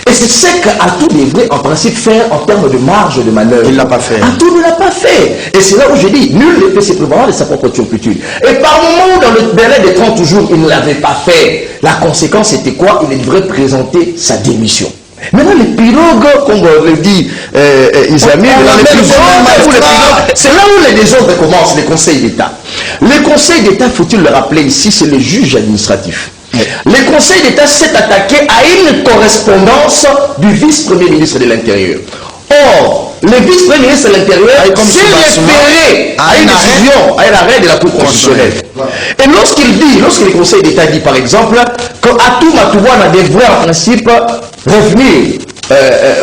Speaker 2: Et c'est ce qu'Atou devrait en principe faire en termes de marge de manœuvre.
Speaker 1: Il ne l'a pas fait.
Speaker 2: Atou ne l'a pas fait. Et c'est là où je dis, nul ne peut se prévaloir de sa propre turpitude. Et par moment où dans le délai de 30 jours, il ne l'avait pas fait, la conséquence était quoi? Il devrait présenter sa démission. Maintenant, les pirogues, comme le dit Isamir, c'est là où les désordres commencent, les conseils d'État. Les conseils d'État, faut-il le rappeler ici, c'est le juge administratif. Le Conseil d'État s'est attaqué à une correspondance du vice-premier ministre de l'Intérieur. Or, le vice-premier ministre de l'Intérieur s'est référé à une décision, à un arrêt de la Cour constitutionnelle. Et lorsque le Conseil d'État dit par exemple que Atouma Touboana devrait en principe revenir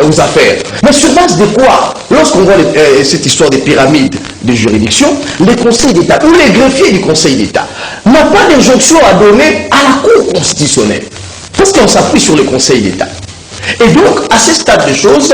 Speaker 2: aux affaires. Mais sur base de quoi? Lorsqu'on voit cette histoire des pyramides de juridiction, le Conseil d'État ou les greffiers du Conseil d'État n'ont pas d'injonction à donner à la Cour constitutionnelle. Parce qu'on s'appuie sur le Conseil d'État. Et donc, à ce stade de choses,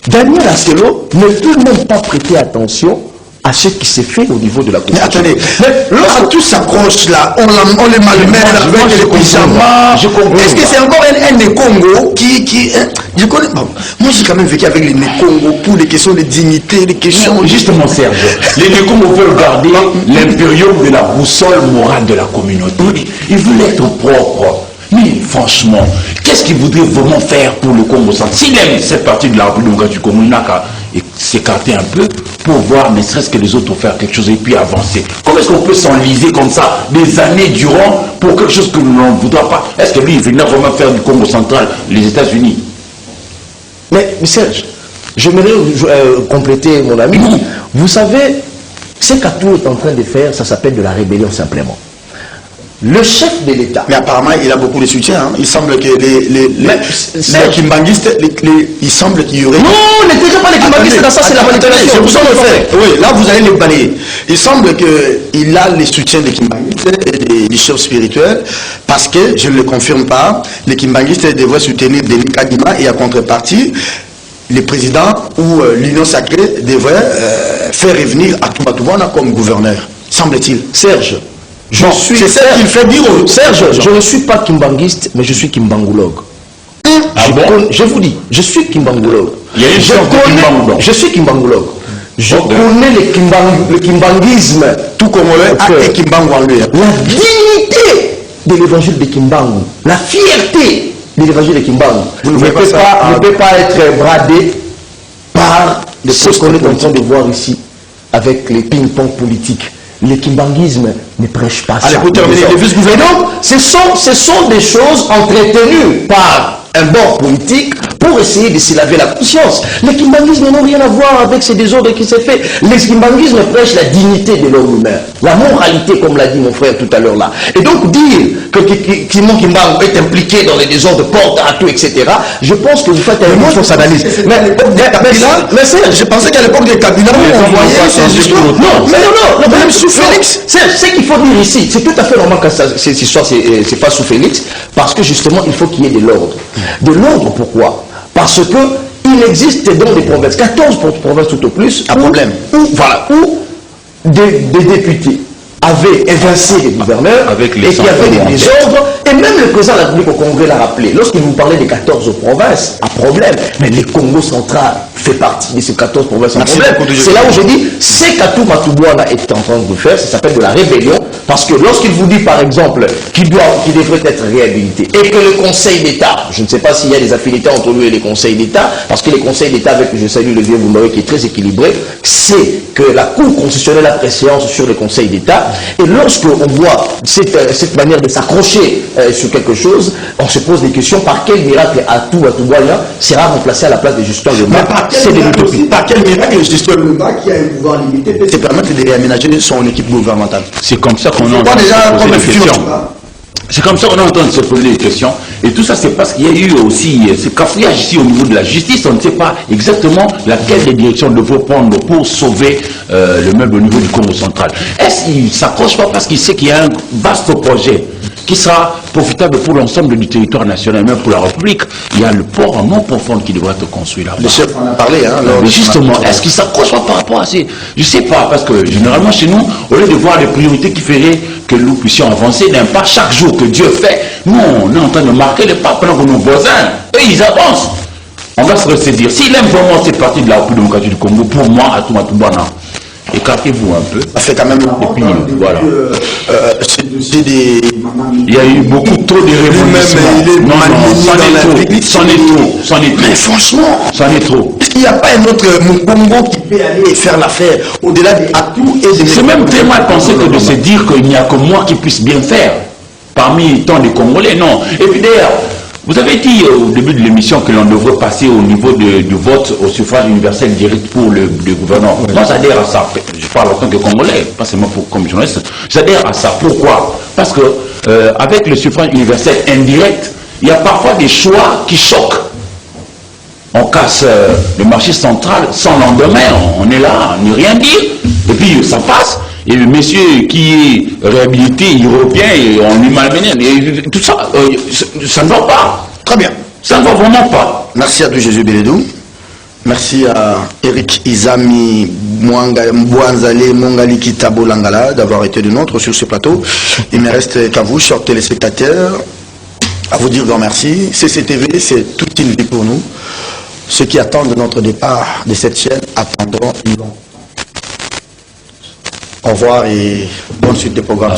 Speaker 2: Daniel Asselo ne peut même pas prêter attention à ce qui s'est fait au niveau de la Constitution.
Speaker 1: Mais attendez, lorsque tout s'approche là, on les malmène avec les pyjamas. Est-ce que c'est encore un Congo qui je connais pas. Moi j'ai quand même vécu avec les Congo pour les questions de dignité, les questions.
Speaker 3: Justement, Serge, les Congo veulent garder l'impérium de la boussole morale de la communauté. Ils veulent être propres. Mais franchement, qu'est-ce qu'il voudrait vraiment faire pour le Congo central? S'il aime cette partie de la République du Congo, il n'a qu'à s'écarter un peu pour voir ne serait-ce que les autres faire quelque chose et puis avancer. Comment est-ce qu'on peut s'enliser comme ça des années durant pour quelque chose que nous n'en voudrons pas? Est-ce que lui, il venait vraiment faire du Congo central les États-Unis?
Speaker 2: Mais Serge, j'aimerais compléter mon ami. Vous savez, ce qu'Atou est en train de faire, ça s'appelle de la rébellion simplement. Le chef de l'État.
Speaker 1: Mais apparemment, il a beaucoup de soutien. Hein. Il semble que les kimbanguistes, il semble qu'il y aurait...
Speaker 2: Non, ne déjà pas les kimbanguistes, dans ça c'est la manipulation.
Speaker 1: Vous en fait. Oui, là vous allez les balayer. Il semble qu'il a les soutiens des kimbanguistes et des chefs spirituels, parce que, je ne le confirme pas, les kimbanguistes devraient soutenir Denis Kadima et à contrepartie, le président ou l'Union sacrée devrait faire revenir Atouma Touboana comme gouverneur, semble-t-il.
Speaker 2: Serge,
Speaker 1: c'est ça qu'il fait dire aux
Speaker 2: Serge, je ne suis pas kimbanguiste, mais je suis kimbangologue. Je vous dis, je suis kimbangologue. Je suis kimbangologue. Je connais le kimbanguisme.
Speaker 1: Tout Congolais a un kimbangu en lui.
Speaker 2: La dignité de l'évangile de Kimbangu, la fierté de l'évangile de Kimbangu ne peut pas être bradé par ce qu'on est en train de voir ici avec les ping-pong politiques. Le kimbanguisme ne prêche pas ça.
Speaker 1: Allez, pour terminer, les vice-gouverneurs.
Speaker 2: Ce sont des choses entretenues par un bord politique pour essayer de se laver la conscience. Les kimbanguismes n'ont rien à voir avec ces désordres qui s'est fait. Les kimbanguismes prêchent la dignité de l'homme humain, la moralité, comme l'a dit mon frère tout à l'heure là. Et donc dire que Simon Kimbangu est impliqué dans les désordres, porte à tout, etc., je pense que vous faites une fausse analyse. Mais
Speaker 1: je pensais qu'à l'époque de Kabila, on voyait ces histoires.
Speaker 2: Non, même sous Félix. Ce qu'il faut dire ici, c'est tout à fait normal que cette histoire, c'est pas sous Félix, parce que justement, il faut qu'il y ait de l'ordre. De l'ordre, pourquoi? Parce que il existe dans des provinces, 14 provinces tout au plus, où des députés avaient évincé les gouverneurs et qui avaient des désordres, et même le président de la République au Congrès l'a rappelé. Lorsqu'il vous parlait des 14 provinces, un problème, mais le Congo central fait partie de ces 14 provinces en problème. C'est là où je dis, c'est qu'Atou Matubouana est en train de faire, ça s'appelle de la rébellion, parce que lorsqu'il vous dit par exemple qu'il devrait être réhabilité, et que le Conseil d'État, je ne sais pas s'il y a des affinités entre lui et les conseils d'État, parce que les conseils d'État, avec, je salue le vieux Bouloré qui est très équilibré, c'est que la Cour constitutionnelle a préséance sur le Conseil d'État, et lorsqu'on voit cette manière de s'accrocher sur quelque chose, on se pose des questions, par quel miracle Atou Matubouana sera remplacé à la place de Justin Lebas? C'est de l'utopie.
Speaker 1: Par quel miracle Justin Lebas, qui a un pouvoir limité, peut se permettre de réaménager son équipe gouvernementale?
Speaker 3: C'est comme ça qu'on est en train de se poser des questions. C'est comme ça qu'on est en train de se poser des questions. Et tout ça, c'est parce qu'il y a eu aussi ce cafouillage ici au niveau de la justice. On ne sait pas exactement laquelle des directions devrait prendre pour sauver le meuble au niveau du Congo central. Est-ce qu'il ne s'accroche pas parce qu'il sait qu'il y a un vaste projet qui sera profitable pour l'ensemble du territoire national, même pour la République? Il y a le port en eau profonde qui devrait être construit là-bas.
Speaker 1: Le chef en a parlé.
Speaker 3: Mais justement, est-ce qu'il ne s'accroche pas par rapport à ces... Je ne sais pas, parce que généralement chez nous, au lieu de voir les priorités qui feraient que nous puissions avancer d'un pas chaque jour que Dieu fait, nous, on est en train de marquer le pas pendant que nos voisins, eux, ils avancent. On va se ressaisir. S'il aime vraiment cette partie de la République démocratique du Congo, pour moi, Atou Matubouana, écartez-vous un peu.
Speaker 1: Ça fait quand même
Speaker 3: et puis, voilà.
Speaker 1: Il
Speaker 3: y a eu beaucoup trop de révolutions. C'en est trop.
Speaker 1: Mais franchement,
Speaker 3: c'en est trop.
Speaker 1: Il n'y a pas un autre Mukongo qui peut aller faire l'affaire au-delà des Atou et des...
Speaker 3: C'est même très mal pensé que de se dire qu'il n'y a que moi qui puisse bien faire parmi tant de Congolais. Non. Et puis d'ailleurs, vous avez dit au début de l'émission que l'on devrait passer au niveau du vote au suffrage universel direct pour le gouvernement. Moi, j'adhère à ça. Je parle en tant que Congolais, pas seulement comme journaliste. J'adhère à ça. Pourquoi? Parce que avec le suffrage universel indirect, il y a parfois des choix qui choquent. On casse le marché central sans lendemain, on est là, on ne rien dire, et puis ça passe. Et le monsieur qui est réhabilité, il revient et on lui malmène. Et tout ça, ça ne va pas.
Speaker 1: Très bien.
Speaker 3: Ça ne va vraiment pas.
Speaker 1: Merci à Dieu Jésus Bélédou. Merci à Eric Izami Mbouanzale Mongali Kitabo Langala d'avoir été de nôtre sur ce plateau. Il ne me reste qu'à vous, chers téléspectateurs, à vous dire grand merci. CCTV, c'est toute une vie pour nous. Ceux qui attendent notre départ de cette chaîne attendront longtemps. Au revoir et bonne suite des programmes.